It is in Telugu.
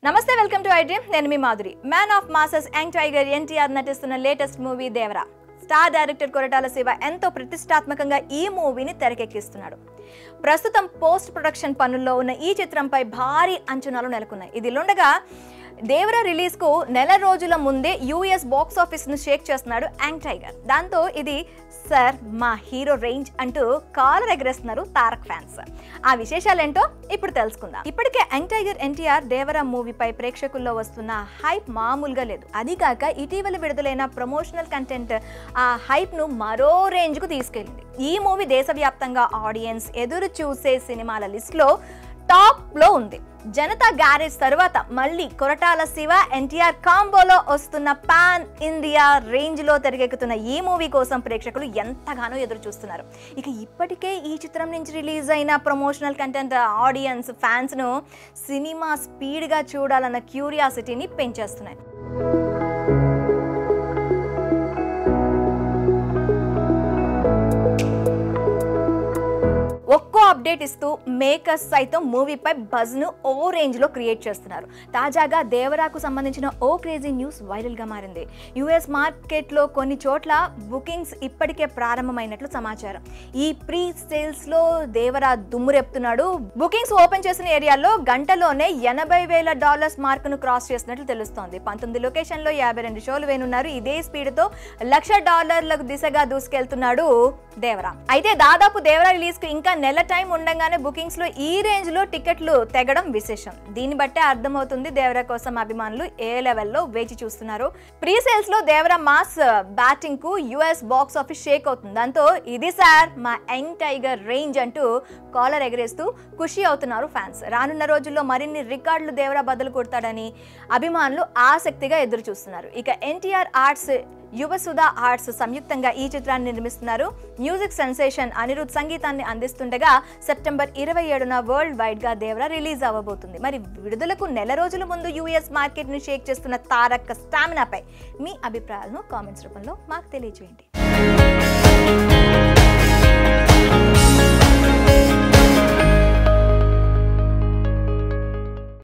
నమస్తే వెల్కమ్ టు ఐ డ్రీమ్ నేను మీ Madhuri man of masses young tiger NTR నటిస్తున్న latest movie Devara star director Koratala Siva ఎంతో ప్రతిష్టాత్మకంగా ఈ మూవీని తెరకెక్కిస్తున్నాడు. ప్రస్తుతం పోస్ట్ ప్రొడక్షన్ పనుల్లో ఉన్న ఈ చిత్రంపై భారీ అంచనాలు నెలకొన్నాయి. ఇదిలుండగా దేవరా రిలీజ్ కు నెల రోజుల ముందే యూఎస్ బాక్స్ ఆఫీస్ ను షేక్ చేస్తున్నాడు యంగ్ టైగర్. దాంతో ఇది సార్ మా హీరో రేంజ్ అంటూ కాలర్ ఎగరేస్తున్నారు తారక్ ఫ్యాన్స్. ఆ విశేషాలేంటో ఇప్పుడు తెలుసుకుందాం. ఇప్పటికే యంగ్ టైగర్ ఎన్టీఆర్ దేవరా మూవీపై ప్రేక్షకుల్లో వస్తున్న హైప్ మామూలుగా లేదు. అది కాక ఇటీవల విడుదలైన ప్రమోషనల్ కంటెంట్ ఆ హైప్ ను మరో రేంజ్ కు తీసుకెళ్లింది. ఈ మూవీ దేశవ్యాప్తంగా ఆడియన్స్ ఎదురు చూసే సినిమాల లిస్ట్ లో టాప్ లో ఉంది. జనతా గ్యారేజ్ తర్వాత మళ్ళీ కొరటాల శివ ఎన్టీఆర్ కాంబోలో వస్తున్న పాన్ ఇండియా రేంజ్ లో తెరకెక్కుతున్న ఈ మూవీ కోసం ప్రేక్షకులు ఎంతగానో ఎదురు చూస్తున్నారు. ఇక ఇప్పటికే ఈ చిత్రం నుంచి రిలీజ్ అయిన ప్రమోషనల్ కంటెంట్ ఆడియన్స్ ఫ్యాన్స్ ను సినిమా స్పీడ్ గా చూడాలన్న క్యూరియాసిటీని పెంచేస్తున్నాయి. ఒక్కో అప్డేట్ ఇస్తూ మేకర్స్ సైతం మూవీపై బజ్ ను ఓ రేంజ్ లో క్రియేట్ చేస్తున్నారు. తాజాగా దేవరాకు సంబంధించిన ఓ క్రేజీ న్యూస్ వైరల్ గా మారింది. యుఎస్ మార్కెట్ లో కొన్ని చోట్ల బుకింగ్స్ ఇప్పటికే ప్రారంభమైనట్లు సమాచారం. ఈ ప్రీ సేల్స్ లో దేవరా దుమ్మురెప్తున్నాడు. బుకింగ్స్ ఓపెన్ చేసిన ఏరియాలో గంటలోనే $80,000 మార్క్ ను క్రాస్ చేసినట్లు తెలుస్తోంది. 19 లొకేషన్ లో 52 షోలు వేనున్నారు. ఇదే స్పీడ్ తో $1,00,000 దిశగా దూసుకెళ్తున్నాడు దేవరా. అయితే దాదాపు దేవరా రిలీజ్ కు ఇంకా నెల టైం ఉండగానే బుకింగ్స్ లో ఈ రేంజ్ లో టికెట్లు తెగడం విశేషం. దీన్ని బట్టే అర్థమవుతుంది దేవరా కోసం అభిమానులు ఏ లెవెల్లో వేచి చూస్తున్నారు. ప్రీ సేల్స్ లో దేవరా మాస్ బ్యాటింగ్ కు యుఎస్ బాక్స్ ఆఫీస్ షేక్ అవుతుంది. దాంతో ఇది సార్ మా యంగ్ టైగర్ రేంజ్ అంటూ కాలర్ ఎగరేస్తూ ఖుషి అవుతున్నారు ఫ్యాన్స్. రానున్న రోజుల్లో మరిన్ని రికార్డులు దేవరా బదులు కొడతాడని అభిమానులు ఆసక్తిగా ఎదురు చూస్తున్నారు. ఇక ఎన్టీఆర్ ఆర్ట్స్ యువసుధా ఆర్ట్స్ సంయుక్తంగా ఈ చిత్రాన్ని నిర్మిస్తున్నారు. మ్యూజిక్ సెన్సేషన్ అనిరుద్ సంగీతాన్ని అందిస్తుండగా సెప్టెంబర్ 27న వరల్డ్ వైడ్ గా దేవరా రిలీజ్ అవ్వబోతుంది. మరి విడుదలకు నెల రోజుల ముందు యూఎస్ మార్కెట్ ని షేక్ చేస్తున్న తారక్ స్టామినాపై మీ అభిప్రాయాలను కామెంట్స్ రూపంలో మాకు తెలియజేయండి.